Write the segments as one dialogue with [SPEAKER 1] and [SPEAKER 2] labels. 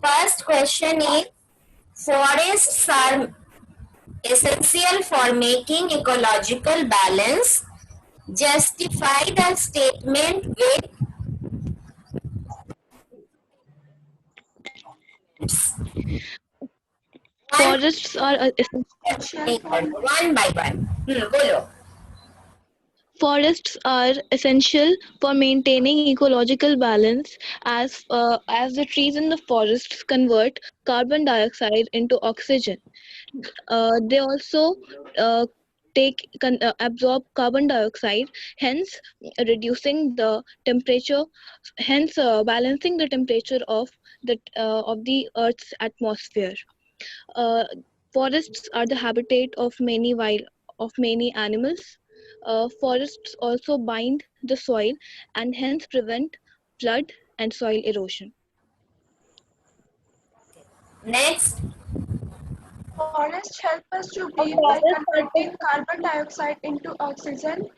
[SPEAKER 1] First question is, forests are essential for making ecological balance. Justify the statement with one,
[SPEAKER 2] Forests are
[SPEAKER 1] one by one. बोलो.
[SPEAKER 2] Forests are essential for maintaining ecological balance as the trees in the forests convert carbon dioxide into oxygen. They also uh, absorb carbon dioxide, hence reducing the temperature, hence balancing the temperature of the Earth's atmosphere. Uh, Forests are the habitat of many animals. Forests also bind the soil and hence prevent flood and soil erosion.
[SPEAKER 1] Next.
[SPEAKER 3] Forests help us to breathe by converting carbon dioxide into oxygen.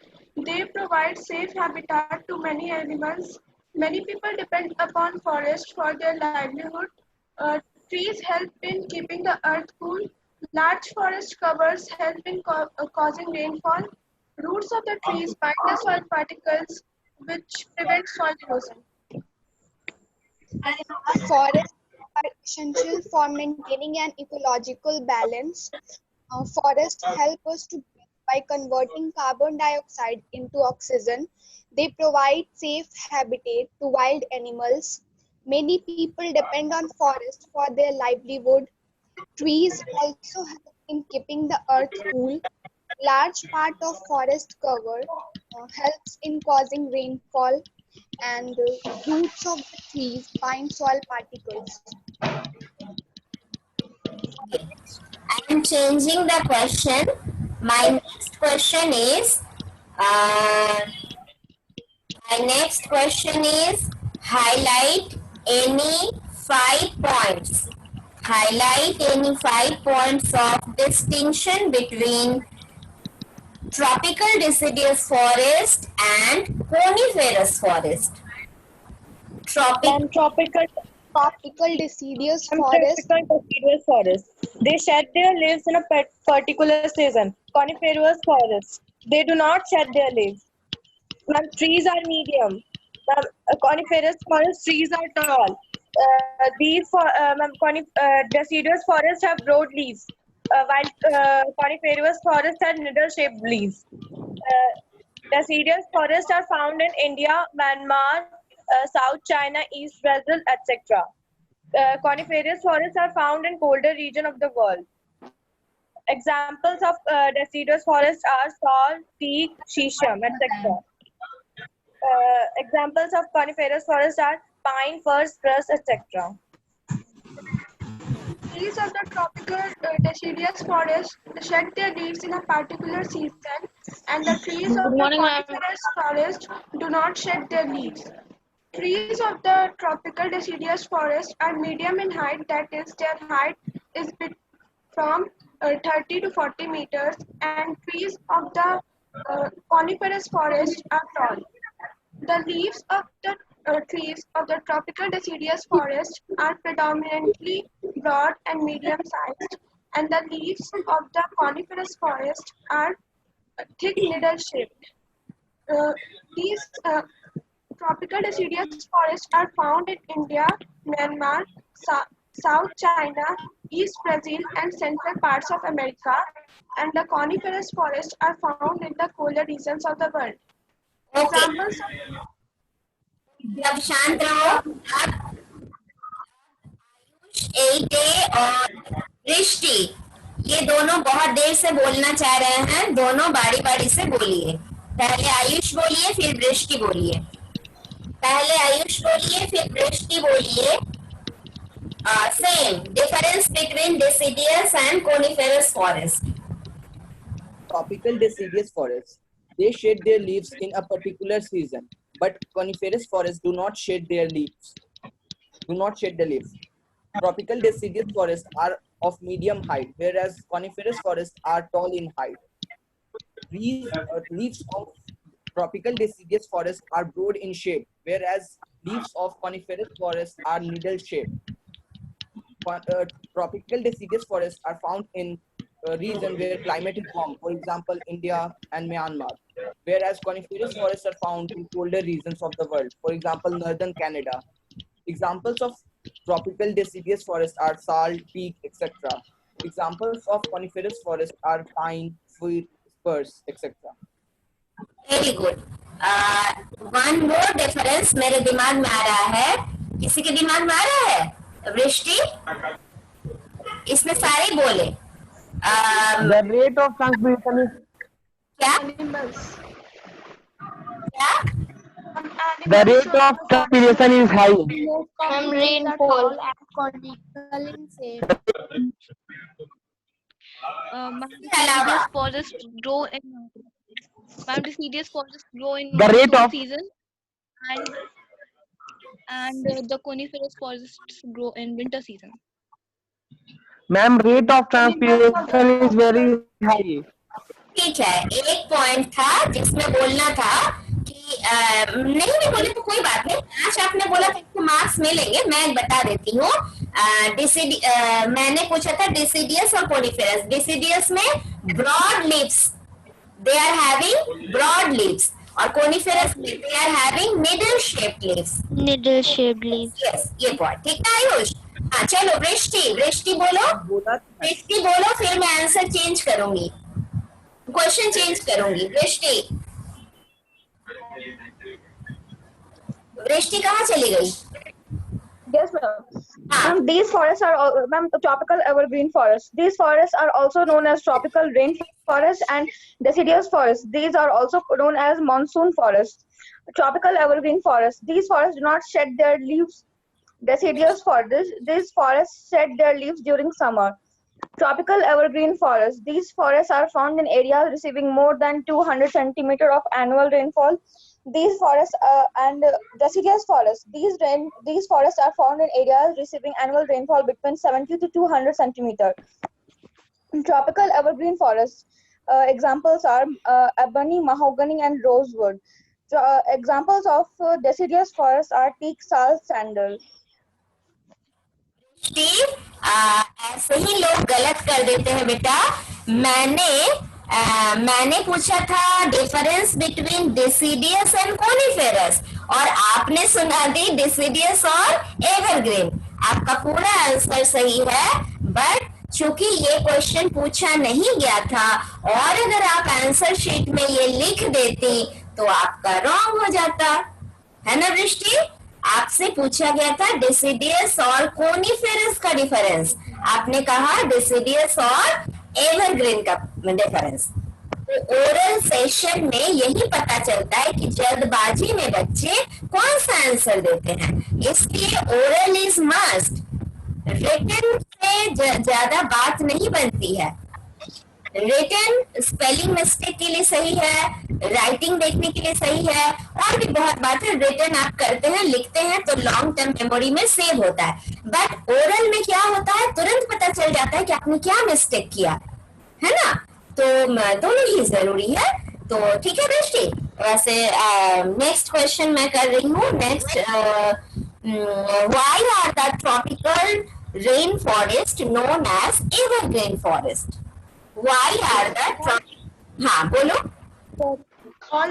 [SPEAKER 3] They provide safe habitat to many animals. Many people depend upon forests for their livelihood. Trees help in keeping the earth cool. Large forest covers help in causing rainfall. Roots of the trees bind the soil particles, which prevent soil erosion.
[SPEAKER 4] Forests are essential for maintaining an ecological balance. Forests help us to breathe by converting carbon dioxide into oxygen. They provide safe habitat to wild animals. Many people depend on forests for their livelihood. Trees also help in keeping the earth cool. Large part of forest cover helps in causing rainfall, and roots of the trees bind soil particles.
[SPEAKER 1] I am changing the question. My next question is, uh, highlight any 5 points. Highlight any 5 points of distinction between tropical deciduous forest and coniferous forest.
[SPEAKER 4] Tropical deciduous forest.
[SPEAKER 5] They shed their leaves in a particular season. Coniferous forests. They do not shed their leaves. Trees are medium. Coniferous forest trees are tall. Deciduous forests have broad leaves, while coniferous forests have needle-shaped leaves. Deciduous forests are found in India, Myanmar, South China, East Brazil, etc. Coniferous forests are found in colder region of the world. Examples of deciduous forests are sal, teak, shisham, etc. Examples of coniferous forests are pine, fir, spruce, etc.
[SPEAKER 3] Trees of the tropical deciduous forest shed their leaves in a particular season, and the trees of the coniferous forest do not shed their leaves. Trees of the tropical deciduous forest are medium in height, that is, their height is from 30 to 40 meters, and trees of the coniferous forest are tall. The leaves of the trees of the tropical deciduous forest are predominantly broad and medium-sized, and the leaves of the coniferous forest are thick needle-shaped. These tropical deciduous forests are found in India, Myanmar, South China, East Brazil, and central parts of America, and the coniferous forests are found in the colder regions of the world.
[SPEAKER 1] Okay.
[SPEAKER 3] Examples
[SPEAKER 1] अब शांत रहो. अब 8A और दृष्टि, ये दोनों बहुत देर से बोलना चाह रहे हैं. दोनों बारी बारी से बोलिए. पहले आयुष बोलिए, फिर दृष्टि बोलिए. पहले आयुष बोलिए, फिर दृष्टि बोलिए. Same difference between deciduous and coniferous forest.
[SPEAKER 6] Tropical deciduous forests. They shed their leaves in a particular season, but coniferous forests do not shed their leaves. Tropical deciduous forests are of medium height, whereas coniferous forests are tall in height. Leaves of tropical deciduous forests are broad in shape, whereas leaves of coniferous forests are needle-shaped. tropical deciduous forests are found in region where climate is warm, for example, India and Myanmar, whereas coniferous forests are found in colder regions of the world, for example, northern Canada. Examples of tropical deciduous forests are salt, peak, etc. Examples of coniferous forests are pine, fir, spruce, etc.
[SPEAKER 1] Very good. One more difference मेरे दिमाग में आ रहा है. किसी के दिमाग में आ रहा है? वृष्टि, इसमें सारे ही बोले.
[SPEAKER 7] The rate of transpiration is
[SPEAKER 1] क्या
[SPEAKER 3] Animals.
[SPEAKER 1] क्या?
[SPEAKER 7] the rate of transpiration is high.
[SPEAKER 3] From rainfall and cortical in shape.
[SPEAKER 2] Deciduous forests grow in deciduous forests grow in
[SPEAKER 7] The rate
[SPEAKER 2] monsoon
[SPEAKER 7] of-
[SPEAKER 2] season, and the coniferous forests grow in winter season.
[SPEAKER 7] Ma'am, rate of transpiration is very high.
[SPEAKER 1] ठीक है, एक point था जिसमें बोलना था कि नहीं बोले तो कोई बात नहीं. आज आपने बोला था कि मार्क्स मिलेंगे, मैं बता देती हूँ. मैंने पूछा था डिसिडियस और कोनिफेरस. डिसिडियस में broad leaves, they are having broad leaves, और कोनिफेरस में they are having middle shaped leaves.
[SPEAKER 8] Needle shaped leaves.
[SPEAKER 1] Yes, ये पॉइंट ठीक है आयुष. हाँ चलो वृष्टि बोलो. वृष्टि बोलो, फिर मैं आंसर चेंज करूंगी, क्वेश्चन चेंज करूंगी. वृष्टि कहाँ चली गई?
[SPEAKER 5] Yes, ma'am. These forests are, ma'am, tropical evergreen forests. These forests are also known as tropical rain forests and deciduous forests. These are also known as monsoon forests. Tropical evergreen forests. These forests do not shed their leaves. Deciduous forests. These forests shed their leaves during summer. Tropical evergreen forests. These forests are found in areas receiving more than 200 centimeters of annual rainfall. These forests and deciduous forests. These forests are found in areas receiving annual rainfall between 70 to 200 centimeters. Tropical evergreen forests. Examples are ebony, mahogany, and rosewood. Examples of deciduous forests are teak, sal, sandal.
[SPEAKER 1] Steve, ऐसे ही लोग गलत कर देते हैं बेटा. मैंने पूछा था difference between deciduous and coniferous, और आपने सुना दी डिसिडियस और एवरग्रीन. आपका पूरा आंसर सही है, बट चूंकि ये क्वेश्चन पूछा नहीं गया था, और अगर आप आंसर शीट में ये लिख देती तो आपका रॉन्ग हो जाता है ना. वृष्टि, आपसे पूछा गया था डिसिडियस और कोनिफेरस का डिफरेंस, आपने कहा डिसिडियस और एवरग्रीन का डिफरेंस. तो ओरल सेशन में यही पता चलता है कि जल्दबाजी में बच्चे कौन सा आंसर देते हैं, इसलिए ओरल इज मस्ट. रिटन से ज्यादा बात नहीं बनती है. रिटन स्पेलिंग मिस्टेक के लिए सही है, राइटिंग देखने के लिए सही है, और भी बहुत बात है. रिटन आप करते हैं, लिखते हैं तो लॉन्ग टर्म मेमोरी में सेव होता है, बट ओरल में क्या होता है, तुरंत पता चल जाता है कि आपने क्या मिस्टेक किया है ना. तो दोनों ही जरूरी है. तो ठीक है वृष्टि. वैसे नेक्स्ट क्वेश्चन मैं कर रही हूँ. Next, why are the tropical rain forest known as evergreen forest? Why are the हाँ बोलो.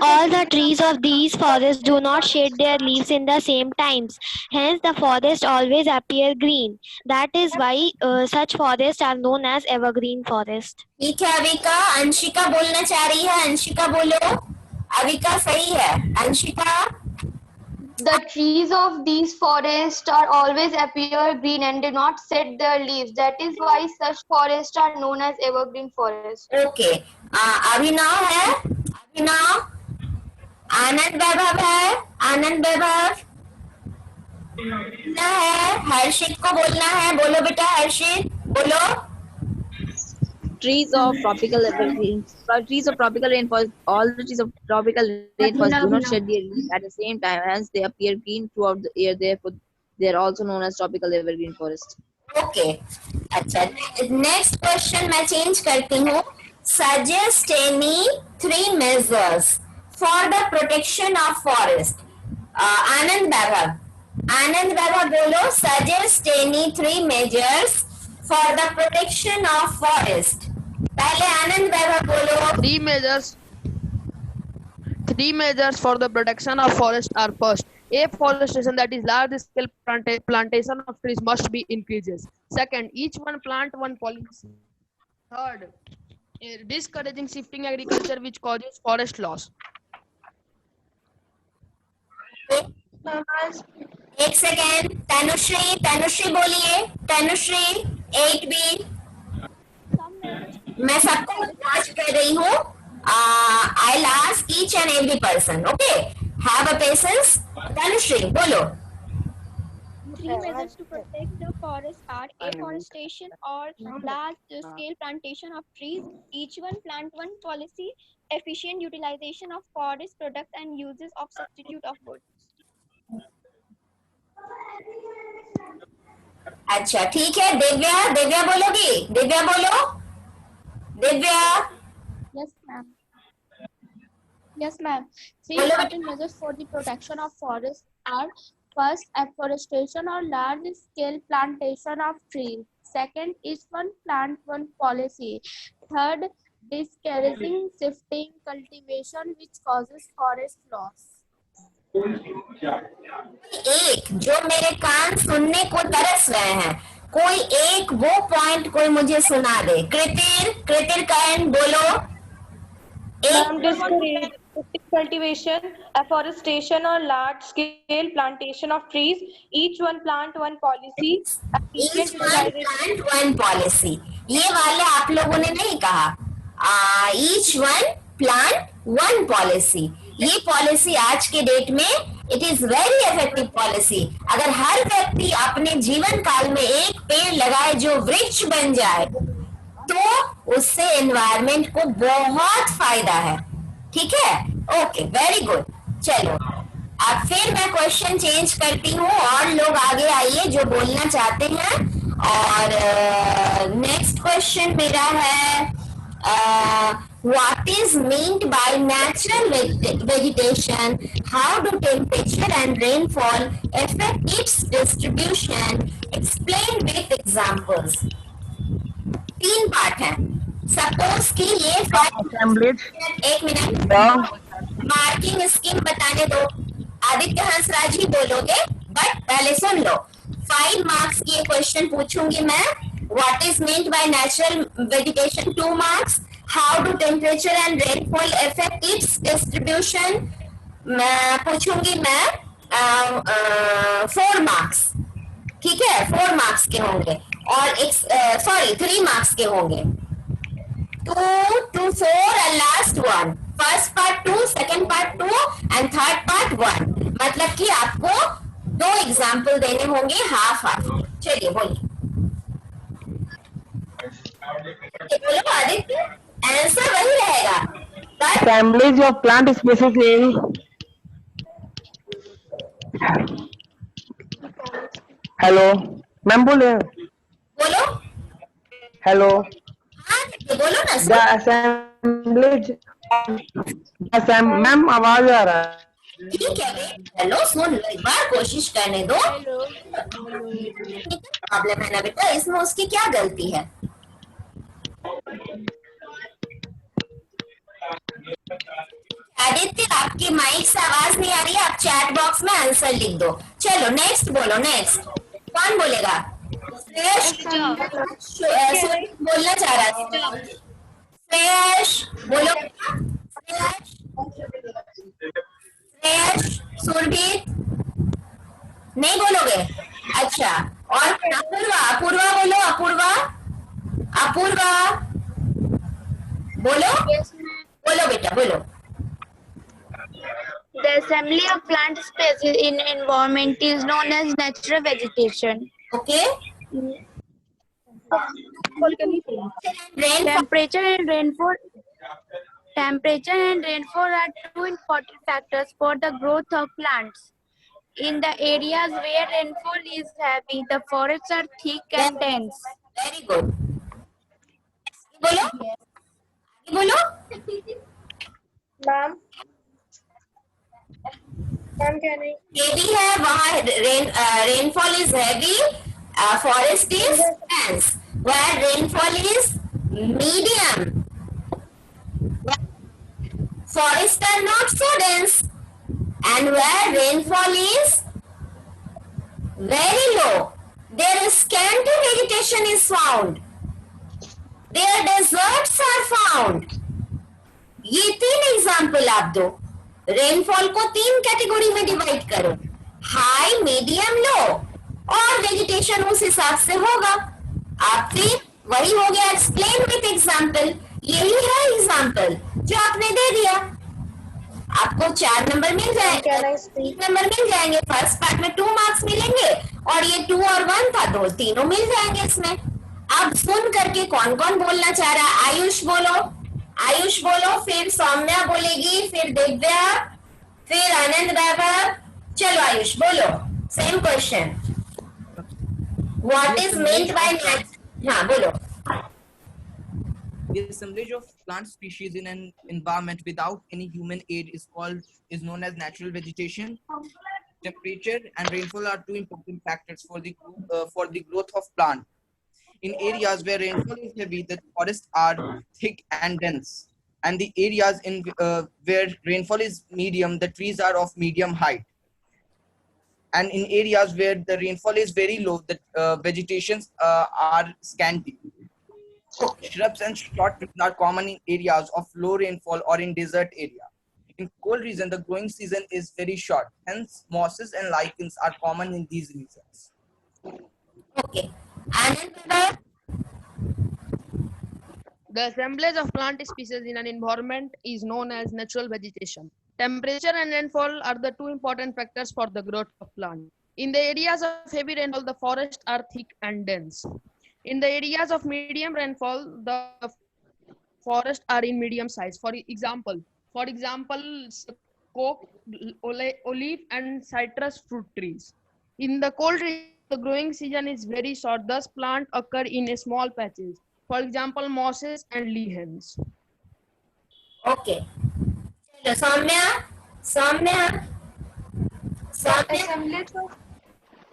[SPEAKER 8] All the trees of these forests do not shed their leaves in the same times. Hence, the forest always appear green. That is why such forests are known as evergreen forest.
[SPEAKER 1] ठीक है अविका. अंशिका बोलना चाह रही है, अंशिका बोलो. अविका सही है. Anshika,
[SPEAKER 9] The trees of these forests are always appear green and do not shed their leaves. That is why such forests are known as evergreen forests.
[SPEAKER 1] Okay. Abhinav है, अभिनव. आनंद वैभव है, आनंद वैभव है. हर्षित को बोलना है, बोलो बेटा. हर्षित बोलो.
[SPEAKER 10] Trees of tropical evergreens. Trees of tropical rainforest. All the trees of tropical rainforest do not shed their leaves at the same time. Hence, they appear green throughout the year. Therefore, they are also known as tropical evergreen forest.
[SPEAKER 1] Okay. अच्छा, next question मैं change करती हूँ. Suggest any 3 measures for the protection of forest. आनंद वैभव, आनंद वैभव बोलो, suggest any 3 measures for the protection of forest. पहले आनंद वैभव बोलो.
[SPEAKER 7] Three measures for the protection of forest are: first, afforestation, that is large scale plantation of trees must be increases. Second, each one plant one policy. Third, discouraging shifting agriculture which causes forest loss.
[SPEAKER 1] एक second, Tanushree बोलिए. Tanushree 8B. मैं सबको आज कर रही हूँ. I'll ask each and every person. Okay, have a patience. Tanushree, बोलो.
[SPEAKER 11] 3 measures to protect the forest are afforestation or large-scale plantation of trees, each one plant one policy, efficient utilization of forest products and uses of substitute of wood.
[SPEAKER 1] अच्छा ठीक है. दिव्या बोलोगी. दिव्या बोलो. Divya.
[SPEAKER 11] Yes, ma'am. 3 important measures for the protection of forests are: first, afforestation or large-scale plantation of trees. Second, each one plant one policy. Third, discouraging shifting cultivation which causes forest loss.
[SPEAKER 1] एक जो मेरे कान सुनने को तरस रहे हैं, कोई एक वो पॉइंट कोई मुझे सुना दे. कृतिर कर्ण बोलो.
[SPEAKER 5] Cultivation, afforestation or large scale plantation of trees, each one plant one policy.
[SPEAKER 1] Each one plant one policy. ये वाले आप लोगों ने नहीं कहा. Each one plant one policy. ये पॉलिसी आज के डेट में it is very effective policy. अगर हर व्यक्ति अपने जीवन काल में एक पेड़ लगाए जो वृक्ष बन जाए तो उससे एनवायरमेंट को बहुत फायदा है. ठीक है. Okay, very good. चलो अब फिर मैं क्वेश्चन चेंज करती हूँ और लोग आगे आइए जो बोलना चाहते हैं. और नेक्स्ट क्वेश्चन मेरा है, what is meant by natural vegetation? How do temperature and rainfall affect its distribution? Explain with examples. 3 part है. सपोज कि ये एक मिनट मार्किंग स्कीम बताने दो. आदित्य हंसराज ही बोलोगे, बट पहले सुन लो. 5 मार्क्स की ये क्वेश्चन पूछूंगी मैं. What is meant by natural vegetation? 2 marks. How do temperature and rainfall affect its distribution? पूछूंगी मैं 4 marks. ठीक है, 4 marks के होंगे और 3 marks के होंगे. 2 to 4 and last one. First part 2, second part 2 and third part 1. मतलब कि आपको 2 एग्जाम्पल देने होंगे हाफ. चलिए बोलिए. बोलो आदित्य, आंसर वही रहेगा.
[SPEAKER 7] Assemblage of plant species in. Hello ma'am बोले. बोलो. हेलो. बोलो ना. The assemblage. मैम आवाज आ रहा है.
[SPEAKER 1] ठीक है. हेलो सुन लो, एक बार कोशिश करने दो. प्रॉब्लम है ना बेटा, इसमें उसकी क्या गलती है. आदित्य आपकी माइक से आवाज नहीं आ रही है. आप चैट बॉक्स में आंसर लिख दो. चलो नेक्स्ट बोलो. नेक्स्ट कौन बोलेगा? बोलना चाह रहा था. श्रेयश बोलो. श्रेयश, सुरभीत नहीं बोलोगे? अच्छा. और अपूर्वा बोलो. अपूर्वा बोलो. बोलो बेटा बोलो.
[SPEAKER 11] The assembly of plant species in environment is known as natural vegetation.
[SPEAKER 1] Okay.
[SPEAKER 11] Temperature and rainfall are 2 important factors for the growth of plants. In the areas where rainfall is heavy, the forests are thick and dense.
[SPEAKER 1] Very good. बोलो. बोलो.
[SPEAKER 5] Ma'am. Ma'am क्या नहीं
[SPEAKER 1] heavy है वहाँ rainfall is heavy, forest is dense, where rainfall is medium, forests are not so dense, and where rainfall is very low, there is scanty vegetation is found, there deserts are found. ये 3 example आप दो. Rainfall को 3 category में divide करो, high, medium, लो, और vegetation उस हिसाब से होगा. आप फिर वही हो गया एक्सप्लेन विथ एग्जाम्पल. यही है एग्जाम्पल जो आपने दे दिया. आपको 4 नंबर मिल जाएंगे, 3 नंबर मिल जाएंगे. फर्स्ट पार्ट में 2 मार्क्स मिलेंगे और ये 2 और 1 था, दो तीनों मिल जाएंगे इसमें. अब सुन करके कौन कौन बोलना चाह रहा है? आयुष बोलो, आयुष बोलो, फिर सौम्या बोलेगी, फिर दिव्या, फिर आनंद वैभव. चलो आयुष बोलो. Same question. What is meant by हाँ बोलो.
[SPEAKER 6] The assemblage of plant species in an environment without any human aid is known as natural vegetation. Temperature and rainfall are two important factors for the growth of plant. In areas where rainfall is heavy, the forests are thick and dense, and the areas where rainfall is medium, the trees are of medium height. And in areas where the rainfall is very low, the vegetations are scanty. Shrubs and short trees are common in areas of low rainfall or in desert area. In cold region, the growing season is very short. Hence, mosses and lichens are common in these regions.
[SPEAKER 1] Okay. Anand,
[SPEAKER 7] The assemblage of plant species in an environment is known as natural vegetation. Temperature and rainfall are the two important factors for the growth of plant. In the areas of heavy rainfall, the forests are thick and dense. In the areas of medium rainfall, the forests are in medium size. For example, coke, olive, and citrus fruit trees. In the cold region, the growing season is very short. Thus, plants occur in small patches. For example, mosses and lichens.
[SPEAKER 1] Okay. चलो Saumya.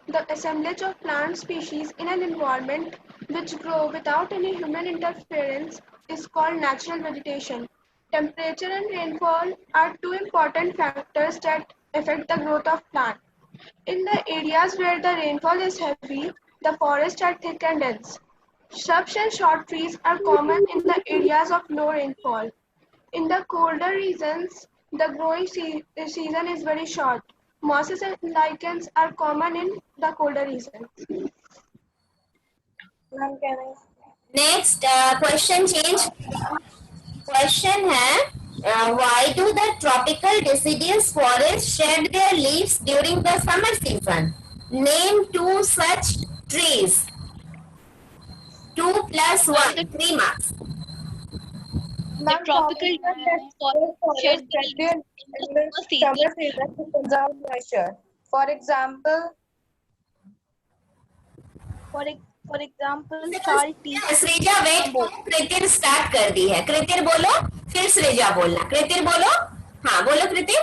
[SPEAKER 3] The assemblage of plant species in an environment which grow without any human interference is called natural vegetation. Temperature and rainfall are two important factors that affect the growth of plant. In the areas where the rainfall is heavy, the forests are thick and dense. Shrubs and short trees are common in the areas of low rainfall. In the colder regions, the growing season is very short. Mosses and lichens are common in the colder regions.
[SPEAKER 1] Next question change. Question है why do the tropical deciduous forests shed their leaves during the summer season? Name 2 such trees. 2 plus 1, 3 marks.
[SPEAKER 2] The tropical forests shed their leaves in the summer season
[SPEAKER 5] to conserve moisture. For example,
[SPEAKER 2] salty.
[SPEAKER 1] Shreeja wait, कृतिर start कर दी है. कृतिर बोलो, फिर श्रीजा बोलना. कृतिर बोलो. हाँ बोलो कृतिर.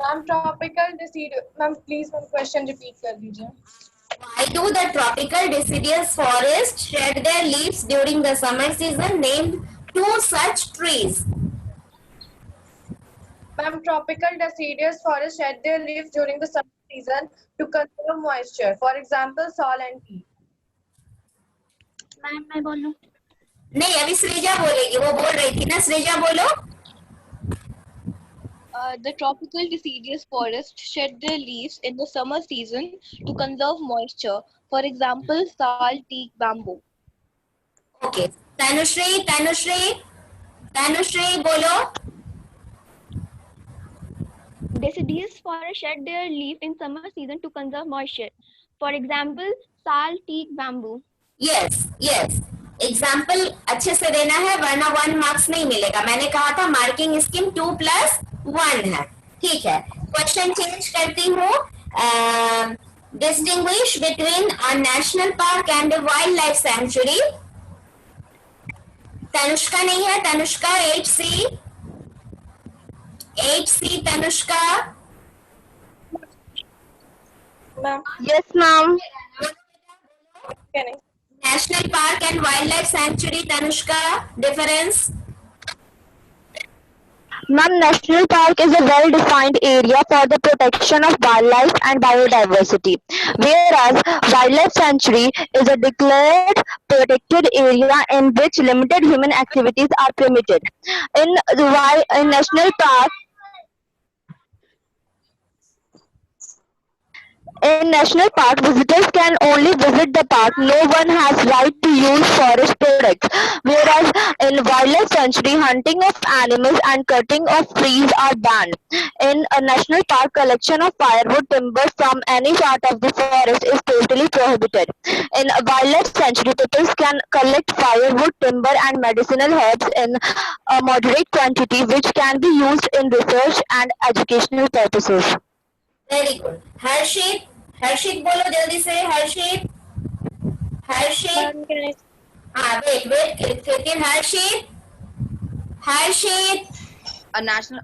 [SPEAKER 5] Ma'am tropical deciduous. Ma'am please ma'am question repeat कर दीजिए.
[SPEAKER 1] Why do the tropical deciduous forests shed their leaves during the summer season? Name 2 such trees.
[SPEAKER 5] Ma'am, tropical deciduous forests shed their leaves during the summer season to conserve moisture. For example, sal and tea.
[SPEAKER 2] Ma'am मैं बोलूं?
[SPEAKER 1] नहीं, अभी श्रीजा बोलेगी. वो बोल रही थी ना. श्रीजा बोलो.
[SPEAKER 2] The tropical deciduous forests shed their leaves in the summer season to conserve moisture. For example, sal, teak, bamboo.
[SPEAKER 1] Okay. Tanushree बोलो.
[SPEAKER 8] Deciduous forests shed their leaf in summer season to conserve moisture. For example, sal, teak, bamboo.
[SPEAKER 1] Yes. Example अच्छे से देना है वरना 1 marks नहीं मिलेगा. मैंने कहा था मार्किंग स्कीम 2 plus 1 है. ठीक है. क्वेश्चन चेंज करती हूँ. Distinguish between a national park and a wildlife sanctuary. Tanushka नहीं है. Tanushka 8C. 8C Tanushka.
[SPEAKER 5] Ma'am,
[SPEAKER 12] Yes, ma'am.
[SPEAKER 5] can I?
[SPEAKER 1] National Park and Wildlife Sanctuary Tanushka. Difference.
[SPEAKER 12] Ma'am, National Park is a well-defined area for the protection of wildlife and biodiversity, whereas Wildlife Sanctuary is a declared protected area in which limited human activities are permitted. In National Park, in National Park, visitors can only visit the park. No one has right to use forest products. Whereas in Wildlife Sanctuary, hunting of animals and cutting of trees are banned. In a National Park, collection of firewood timber from any part of the forest is totally prohibited. In a Wildlife Sanctuary, people can collect firewood, timber, and medicinal herbs in a moderate quantity, which can be used in research and educational purposes.
[SPEAKER 1] Very good. Harshit. Harshit बोलो जल्दी से. Harshit. Harshit.
[SPEAKER 5] Ma'am, can I?
[SPEAKER 1] Wait. फिर Harshit. Harshit.
[SPEAKER 10] National.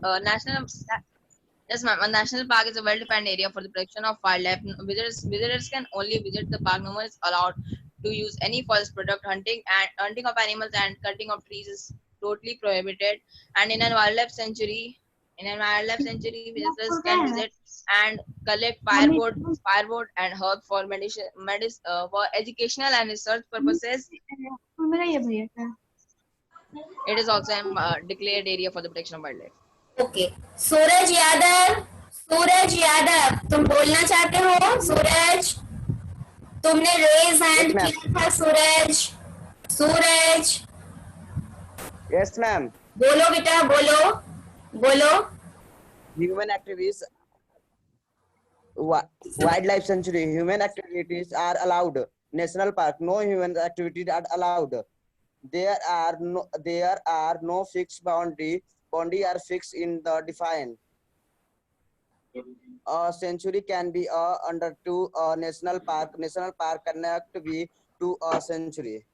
[SPEAKER 10] Yes, ma'am. A national park is a well-defined area for the protection of wildlife. Visitors can only visit the park. No one is allowed to use any forest product. Hunting of animals and cutting of trees is totally prohibited. And in a wildlife sanctuary, visitors can visit and collect firewood and herb for for educational and research purposes. It is also a declared area for the protection of wildlife.
[SPEAKER 1] Okay. Suraj Yadav. Suraj Yadav, तुम बोलना चाहते हो? सूरज, तुमने raise hand किया था. सूरज. सूरज,
[SPEAKER 13] Yes, ma'am.
[SPEAKER 1] बोलो बेटा, बोलो.
[SPEAKER 13] Human activities, wildlife sanctuary, human activities are allowed. National park, no human activities are allowed. There are no fixed boundary. Boundary are fixed in the define. A sanctuary can be under to a national park. National park cannot be to a sanctuary.